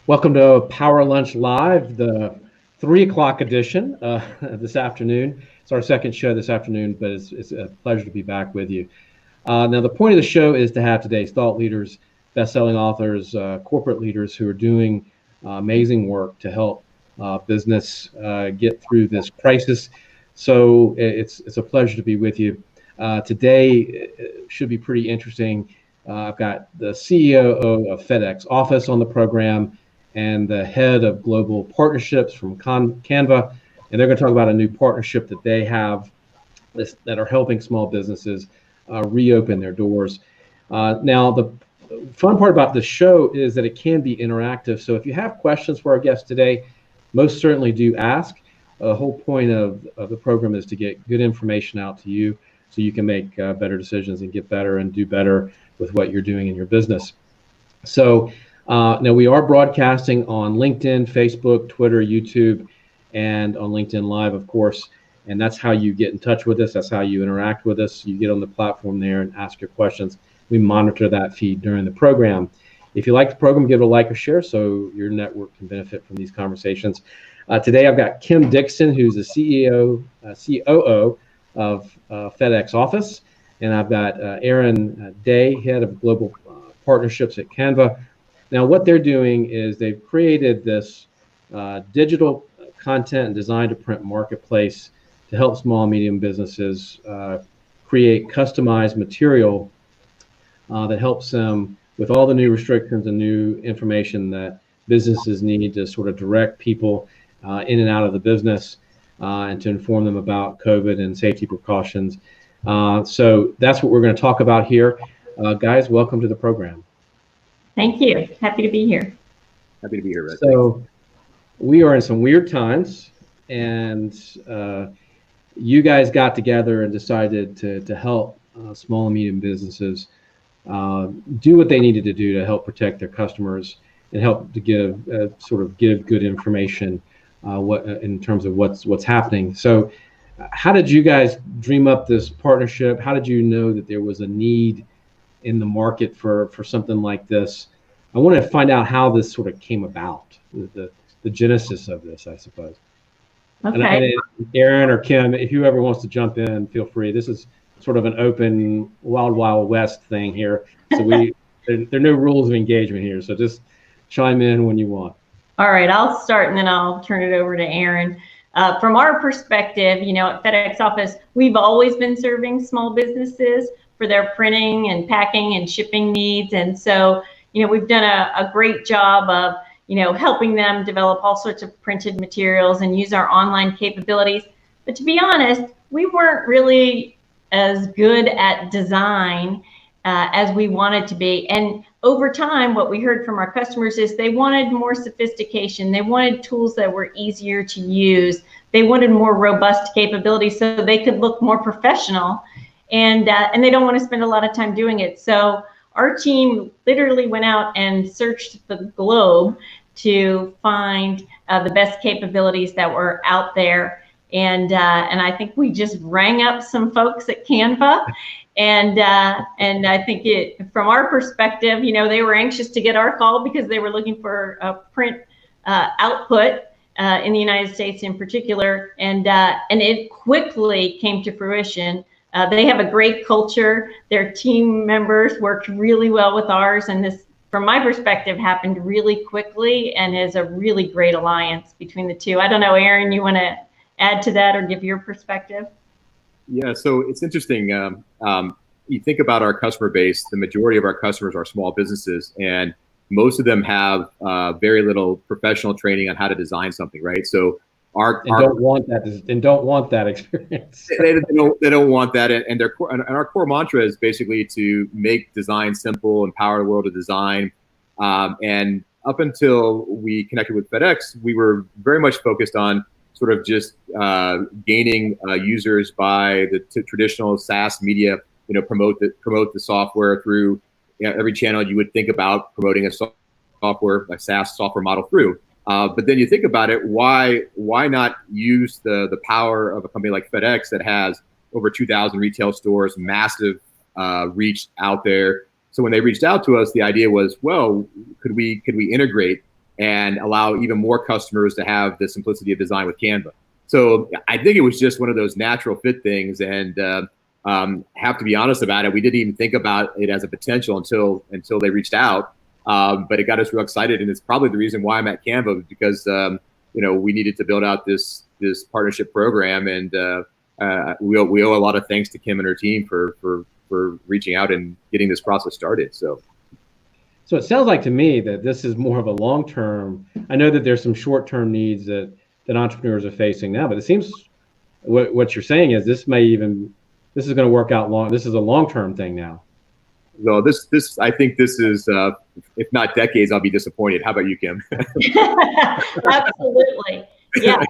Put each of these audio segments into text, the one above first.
Welcome to Power Lunch Live, the 3 o'clock edition this afternoon. It's our second show this afternoon, but it's a pleasure to be back with you. Now, the point of the show is to have today's thought leaders, best-selling authors, corporate leaders who are doing amazing work to help business get through this crisis. So it's a pleasure to be with you. Today should be pretty interesting. I've got the CEO of FedEx Office on the program and the head of global partnerships from Canva, and they're going to talk about a new partnership that they have that are helping small businesses reopen their doors. Now, the fun part about the show is that it can be interactive. So if you have questions for our guests today, most certainly do ask. The whole point of the program is to get good information out to you so you can make better decisions and get better and do better with what you're doing in your business. So now we are broadcasting on LinkedIn, Facebook, Twitter, YouTube, and on LinkedIn Live, of course. And that's how you get in touch with us. That's how you interact with us. You get on the platform there and ask your questions. We monitor that feed during the program. If you like the program, give it a like or share so your network can benefit from these conversations. Today, I've got Kim Dixon, who's the COO of FedEx Office. And I've got Aaron Day, head of global partnerships at Canva. Now, what they're doing is they've created this digital content and design to print marketplace to help small and medium businesses create customized material that helps them with all the new restrictions and new information that businesses need to sort of direct people in and out of the business and to inform them about COVID and safety precautions. So that's what we're going to talk about here. Guys, welcome to the program. Thank you. Happy to be here. Happy to be here, Rhett. So we are in some weird times, and you guys got together and decided to help small and medium businesses do what they needed to do to help protect their customers and help to give good information in terms of what's happening. So how did you guys dream up this partnership? How did you know that there was a need in the market for something like this? I want to find out how this sort of came about, the genesis of this, I suppose. Okay. And Aaron or Kim, whoever wants to jump in, feel free. This is sort of an open, wild west thing here. So there are no rules of engagement here. So just chime in when you want. All right, I'll start and then I'll turn it over to Aaron. From our perspective, at FedEx Office, we've always been serving small businesses for their printing and packing and shipping needs. And so, we've done a great job of, helping them develop all sorts of printed materials and use our online capabilities. But to be honest, we weren't really as good at design as we wanted to be. And over time, what we heard from our customers is they wanted more sophistication. They wanted tools that were easier to use. They wanted more robust capabilities so they could look more professional. And they don't want to spend a lot of time doing it. So our team literally went out and searched the globe to find the best capabilities that were out there. And I think we just rang up some folks at Canva. And I think from our perspective, they were anxious to get our call because they were looking for a print output in the United States in particular. And it quickly came to fruition. They have a great culture. Their team members worked really well with ours. And this, from my perspective, happened really quickly and is a really great alliance between the two. I don't know, Aaron, you want to add to that or give your perspective? Yeah, so it's interesting. You think about our customer base, the majority of our customers are small businesses, and most of them have very little professional training on how to design something, right? So don't want that experience. they don't want that, and our core mantra is basically to make design simple, empower the world to design. And up until we connected with FedEx, we were very much focused on sort of just gaining users by the traditional SaaS media, promote the software through every channel you would think about promoting a software, like SaaS software model through. But then you think about it, why not use the power of a company like FedEx that has over 2,000 retail stores, massive reach out there. So when they reached out to us, the idea was, well, could we integrate and allow even more customers to have the simplicity of design with Canva. So I think it was just one of those natural fit things, and have to be honest about it. We didn't even think about it as a potential until they reached out, but it got us real excited, and it's probably the reason why I'm at Canva, because we needed to build out this partnership program, and we owe a lot of thanks to Kim and her team for reaching out and getting this process started. So it sounds like to me that this is more of a long-term. I know that there's some short-term needs that entrepreneurs are facing now, but it seems what you're saying is this is going to work out long. This is a long-term thing now. No, I think this is, if not decades, I'll be disappointed. How about you, Kim? Absolutely. Yeah.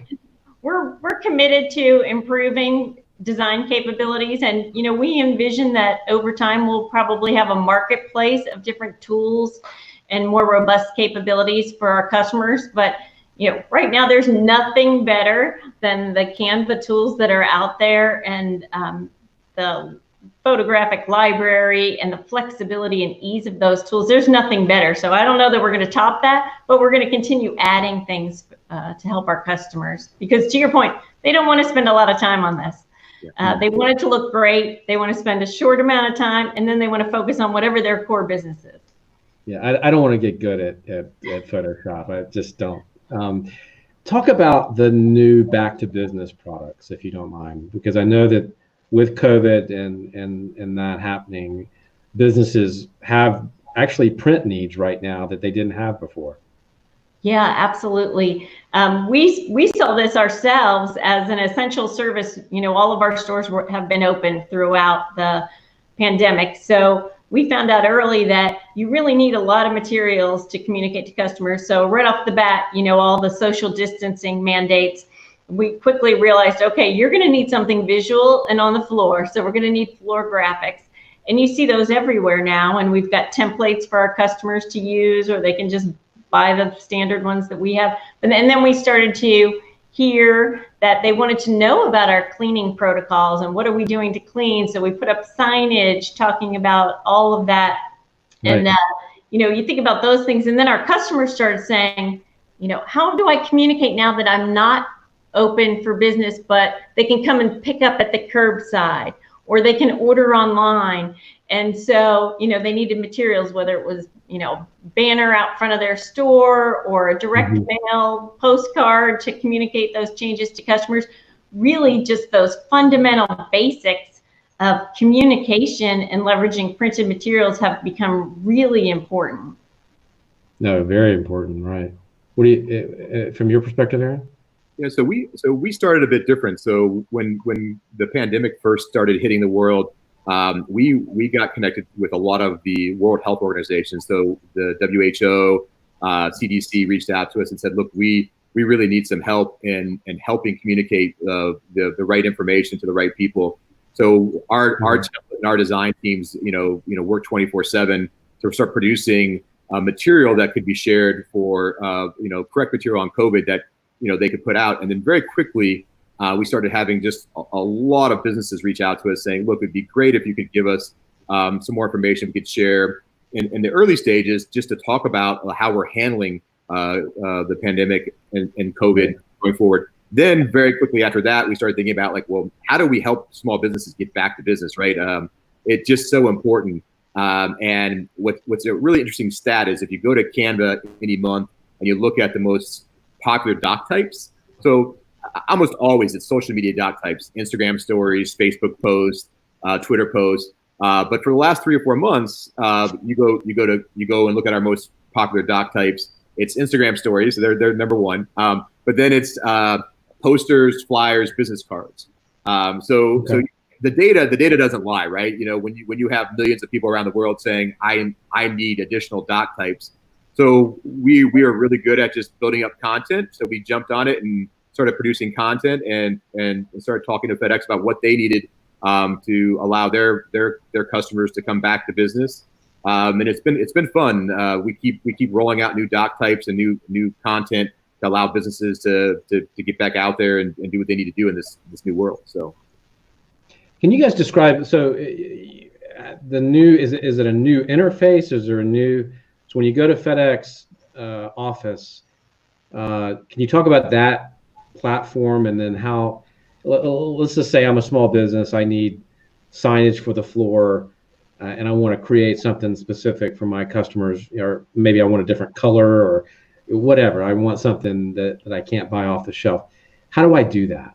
We're committed to improving design capabilities, and we envision that over time we'll probably have a marketplace of different tools and more robust capabilities for our customers. But right now there's nothing better than the Canva tools that are out there, and the photographic library and the flexibility and ease of those tools. There's nothing better. So I don't know that we're going to top that, but we're going to continue adding things to help our customers, because to your point, they don't want to spend a lot of time on this. They want it to look great. They want to spend a short amount of time, and then they want to focus on whatever their core business is. Yeah, I don't want to get good at Photoshop. I just don't. Talk about the new back to business products, if you don't mind, because I know that with COVID and that happening, businesses have actually print needs right now that they didn't have before. Yeah, absolutely. We sell this ourselves as an essential service. All of our stores have been open throughout the pandemic. So we found out early that you really need a lot of materials to communicate to customers. So right off the bat, all the social distancing mandates, we quickly realized, okay, you're going to need something visual and on the floor. So we're going to need floor graphics. And you see those everywhere now. And we've got templates for our customers to use, or they can just buy the standard ones that we have. And then we started to hear that they wanted to know about our cleaning protocols and what are we doing to clean. So we put up signage talking about all of that. Right. And, you think about those things. And then our customers started saying, how do I communicate now that I'm not open for business, but they can come and pick up at the curbside, or they can order online. And so, they needed materials, whether it was, banner out front of their store or a direct mail postcard to communicate those changes to customers. Really just those fundamental basics of communication and leveraging printed materials have become really important. No, very important, right? What do you, from your perspective, Aaron? Yeah, so we started a bit different. So when the pandemic first started hitting the world, we got connected with a lot of the World Health Organizations. So the WHO, CDC reached out to us and said, look, we really need some help in helping communicate the right information to the right people. So our template and our design teams, work 24/7 to start producing material that could be shared for correct material on COVID that they could put out. And then very quickly, we started having just a lot of businesses reach out to us saying, look, it'd be great if you could give us some more information we could share in the early stages, just to talk about how we're handling the pandemic and COVID going forward. Then very quickly after that, we started thinking about how do we help small businesses get back to business, right? It's just so important. And what's a really interesting stat is if you go to Canva any month and you look at the most popular doc types, so almost always it's social media doc types, Instagram stories, Facebook posts, Twitter posts. But for the last 3 or 4 months, you go and look at our most popular doc types. It's Instagram stories, so they're number one. But then it's posters, flyers, business cards. So the data doesn't lie, right? When you have millions of people around the world saying I need additional doc types. So we are really good at just building up content. So we jumped on it and started producing content and started talking to FedEx about what they needed to allow their customers to come back to business. And it's been fun. We keep rolling out new doc types and new content to allow businesses to get back out there and do what they need to do in this new world. So, can you guys describe? So, the new is it a new interface? Is there a new? So when you go to FedEx Office. Can you talk about that platform, and then how, let's just say I'm a small business, I need signage for the floor, and I want to create something specific for my customers, or maybe I want a different color or whatever. I want something that I can't buy off the shelf. How do I do that?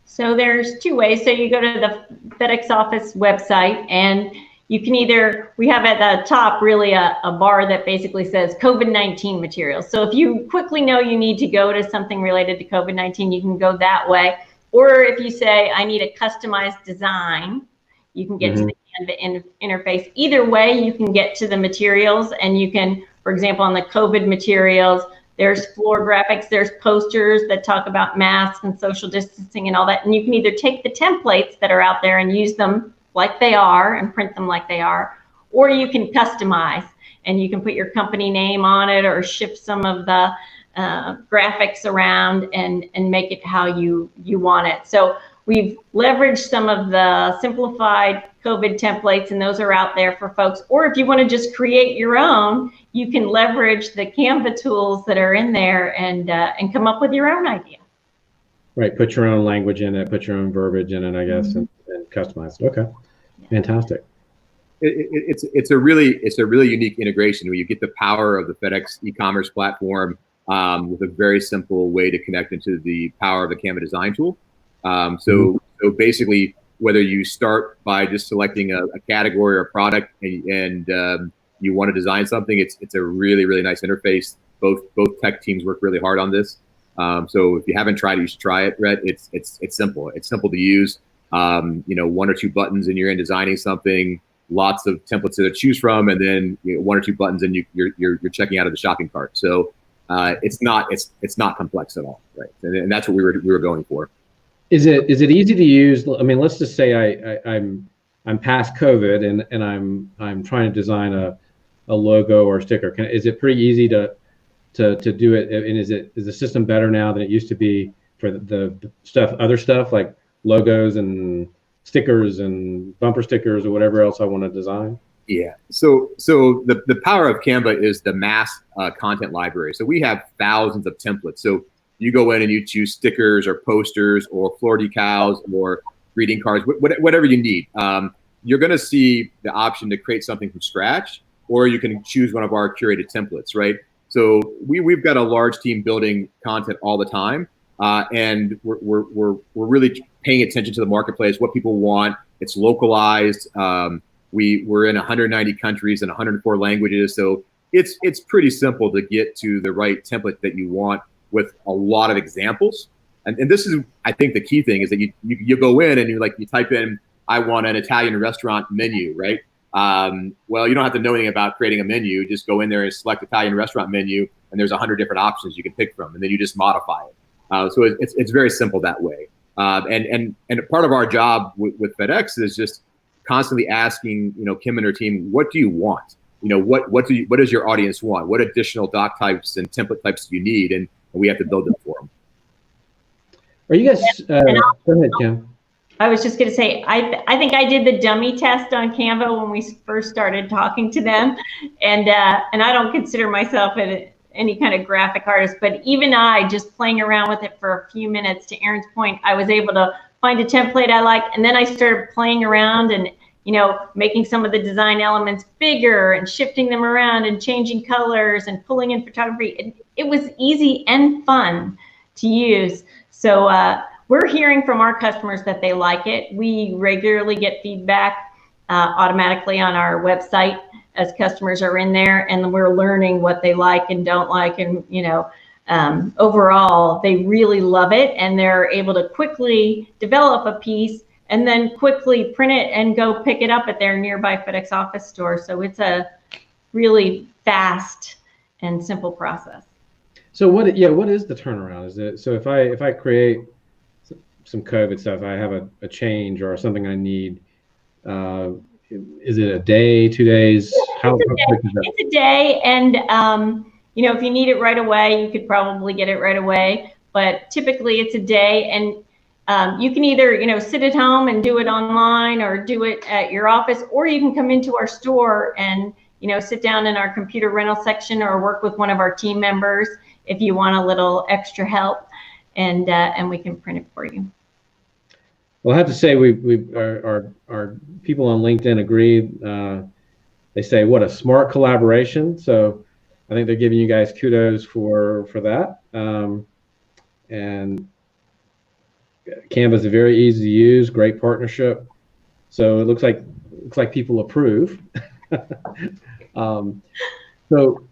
So there's two ways. So you go to the FedEx Office website, and you can either, we have at the top really a bar that basically says COVID-19 materials. So if you quickly know you need to go to something related to COVID-19, you can go that way. Or if you say, I need a customized design, you can get to the Canva interface. Either way, you can get to the materials, and you can, for example, on the COVID materials, there's floor graphics, there's posters that talk about masks and social distancing and all that. And you can either take the templates that are out there and use them like they are and print them like they are, or you can customize and you can put your company name on it or shift some of the graphics around and make it how you want it. So we've leveraged some of the simplified COVID templates, and those are out there for folks. Or if you want to just create your own, you can leverage the Canva tools that are in there and come up with your own idea. Right, put your own language in it, put your own verbiage in it, I guess, and customize it. Okay, fantastic. It's a really unique integration where you get the power of the FedEx e-commerce platform with a very simple way to connect into the power of the Canva design tool. So basically, whether you start by just selecting a category or product and you want to design something, it's a really nice interface. Both tech teams work really hard on this. So if you haven't tried it, you should try it, Rhett. It's simple. It's simple to use. One or two buttons and you're in designing something. Lots of templates to choose from, and then one or two buttons and you're checking out of the shopping cart. So it's not complex at all, right? And that's what we were going for. Is it easy to use? I mean, let's just say I'm past COVID and I'm trying to design a logo or a sticker. Is it pretty easy to do it? And is the system better now than it used to be for the other stuff like logos and stickers and bumper stickers or whatever else I want to design? Yeah. So the power of Canva is the mass content library. So we have thousands of templates. So you go in and you choose stickers or posters or floor decals or greeting cards, whatever you need. You're going to see the option to create something from scratch, or you can choose one of our curated templates, right? So we've got a large team building content all the time, and we're really paying attention to the marketplace, what people want. It's localized. We're in 190 countries and 104 languages, so it's pretty simple to get to the right template that you want, with a lot of examples. And this is, I think, the key thing is that you go in and you type in, I want an Italian restaurant menu, right? Well, you don't have to know anything about creating a menu. Just go in there and select Italian restaurant menu, and there's 100 different options you can pick from, and then you just modify it. So it's very simple that way. And part of our job with FedEx is just constantly asking, Kim and her team, what do you want? What does your audience want? What additional doc types and template types do you need? And we have to build them for them. Are you guys? Go ahead, Kim. I was just going to say, I think I did the dummy test on Canva when we first started talking to them, and I don't consider myself any kind of graphic artist, but even I, just playing around with it for a few minutes, to Aaron's point, I was able to find a template I liked, and then I started playing around and making some of the design elements bigger and shifting them around and changing colors and pulling in photography. It was easy and fun to use. So we're hearing from our customers that they like it. We regularly get feedback automatically on our website as customers are in there, and we're learning what they like and don't like. And overall, they really love it, and they're able to quickly develop a piece and then quickly print it and go pick it up at their nearby FedEx Office store. So it's a really fast and simple process. So what is the turnaround? Is it, so if I create some COVID stuff, I have a change or something I need, is it a day, 2 days? It's a day, and if you need it right away, you could probably get it right away. But typically, it's a day, and you can either sit at home and do it online, or do it at your office, or you can come into our store and sit down in our computer rental section or work with one of our team members if you want a little extra help, and we can print it for you. Well, I have to say, our people on LinkedIn agree. They say, what a smart collaboration. So I think they're giving you guys kudos for that. And Canva is very easy to use, great partnership. So it looks like people approve. So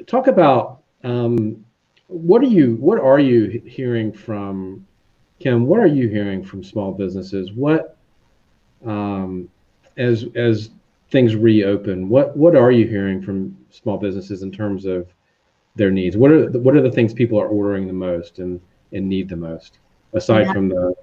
talk about what are you hearing from Kim? What are you hearing from small businesses? What as things reopen, what are you hearing from small businesses in terms of their needs? What are the things people are ordering the most and need the most, aside from the?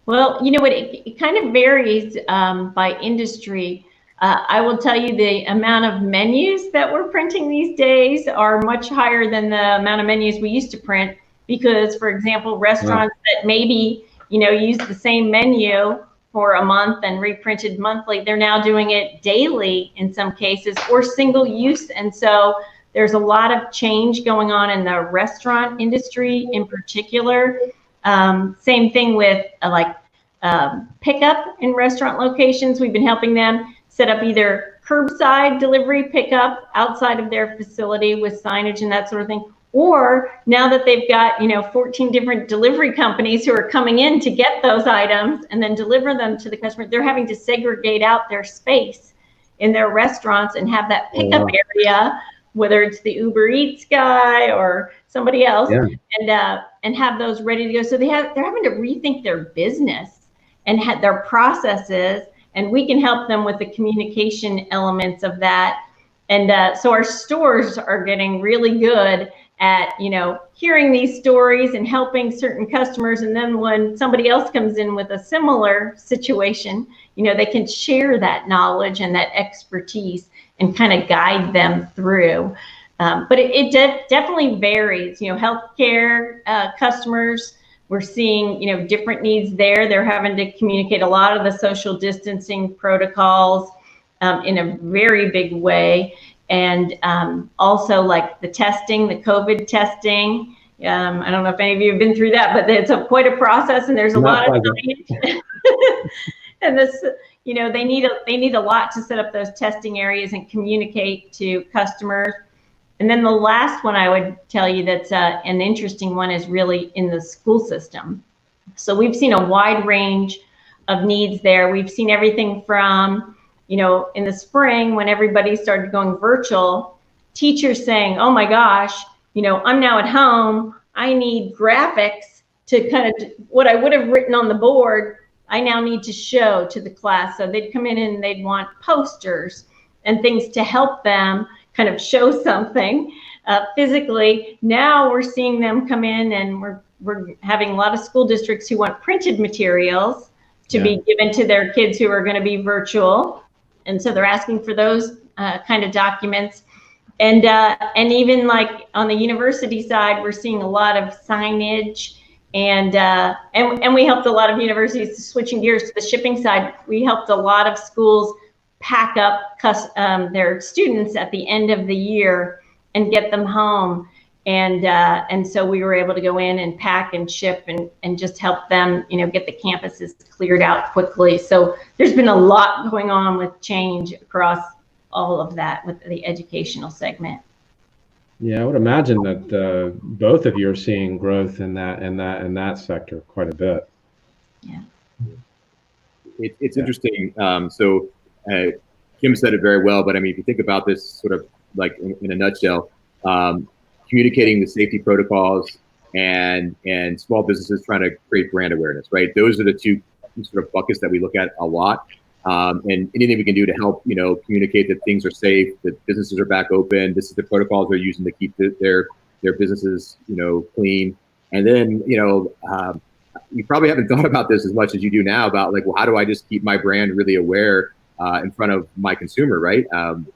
Well, it kind of varies by industry. I will tell you the amount of menus that we're printing these days are much higher than the amount of menus we used to print, because, for example, restaurants that maybe, use the same menu for a month and reprinted monthly, they're now doing it daily in some cases, or single use. And so there's a lot of change going on in the restaurant industry in particular. Same thing with pickup in restaurant locations. We've been helping them set up either curbside delivery pickup outside of their facility with signage and that sort of thing. Or now that they've got 14 different delivery companies who are coming in to get those items and then deliver them to the customer, they're having to segregate out their space in their restaurants and have that pickup area, whether it's the Uber Eats guy or somebody else, and have those ready to go. So they're having to rethink their business and their processes, and we can help them with the communication elements of that. And so our stores are getting really good at hearing these stories and helping certain customers, and then when somebody else comes in with a similar situation, they can share that knowledge and that expertise and kind of guide them through. But it definitely varies. Healthcare customers, we're seeing different needs there. They're having to communicate a lot of the social distancing protocols in a very big way. And also like the testing, the COVID testing. I don't know if any of you have been through that, but it's quite a process, and there's a lot of science. And this, they need a lot to set up those testing areas and communicate to customers. And then the last one I would tell you that's an interesting one is really in the school system. So we've seen a wide range of needs there. We've seen everything from in the spring when everybody started going virtual, teachers saying, oh my gosh, I'm now at home. I need graphics to kind of what I would have written on the board. I now need to show to the class. So they'd come in and they'd want posters and things to help them kind of show something physically. Now we're seeing them come in, and we're having a lot of school districts who want printed materials to be given to their kids who are going to be virtual. And so they're asking for those kind of documents. And even like on the university side, we're seeing a lot of signage, and we helped a lot of universities, switching gears to the shipping side. We helped a lot of schools pack up their students at the end of the year and get them home. And so we were able to go in and pack and ship and just help them, get the campuses cleared out quickly. So there's been a lot going on with change across all of that with the educational segment. Yeah, I would imagine that both of you are seeing growth in that sector quite a bit. Yeah, it's interesting. So Kim said it very well, but I mean, if you think about this sort of like in a nutshell, communicating the safety protocols and small businesses trying to create brand awareness, right? Those are the two sort of buckets that we look at a lot. And anything we can do to help, communicate that things are safe, that businesses are back open, this is the protocols they're using to keep their businesses, clean. And then, you probably haven't thought about this as much as you do now about like, well, how do I just keep my brand really aware in front of my consumer, right?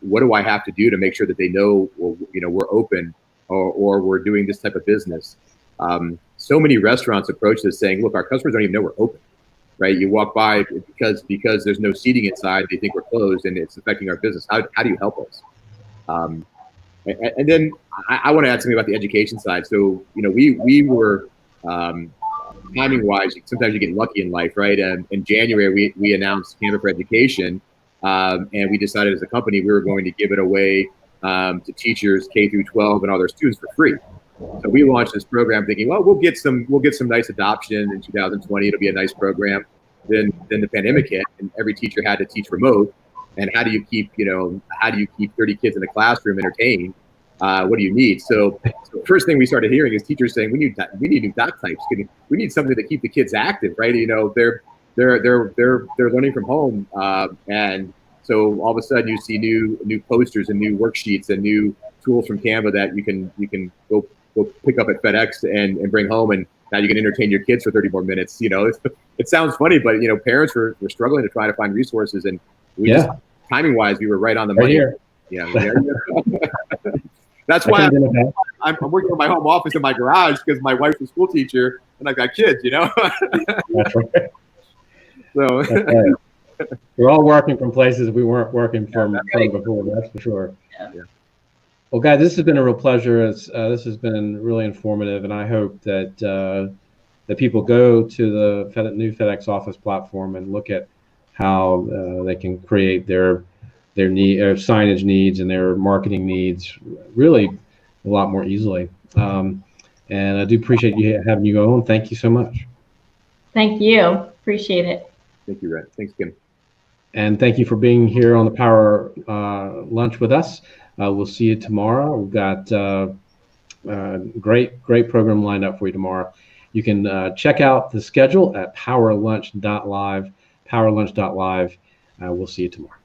What do I have to do to make sure that they know, well, we're open or we're doing this type of business? So many restaurants approach this saying, look, our customers don't even know we're open, right? You walk by because there's no seating inside, they think we're closed and it's affecting our business. How do you help us? And then I want to add something about the education side. So, we were, timing wise, sometimes you get lucky in life, right? In January, we announced Canva for Education, and we decided as a company we were going to give it away to teachers K through 12 and all their students for free. So we launched this program thinking, well, we'll get some nice adoption in 2020. It'll be a nice program. Then the pandemic hit, and every teacher had to teach remote. And how do you keep 30 kids in a classroom entertained? What do you need? So first thing we started hearing is teachers saying we need new doc types. We need something to keep the kids active, right? They're learning from home, and so all of a sudden you see new posters and new worksheets and new tools from Canva that you can go pick up at FedEx and bring home, and now you can entertain your kids for 30 more minutes. It sounds funny, but parents were struggling to try to find resources, and just timing wise we were right on the money. Here. That's why I'm working in my home office in my garage, because my wife's a school teacher and I've got kids. That's right. So that's right. We're all working from places we weren't working from before. That's for sure. Yeah. Well, guys, this has been a real pleasure. This has been really informative, and I hope that people go to the new FedEx Office platform and look at how they can create their signage needs and their marketing needs really a lot more easily. And I do appreciate having you on. Thank you so much. Thank you. Appreciate it. Thank you, Rhett. Thanks, Kim. And thank you for being here on the Power Lunch with us. We'll see you tomorrow. We've got great program lined up for you tomorrow. You can check out the schedule at powerlunch.live. Powerlunch.live. We'll see you tomorrow.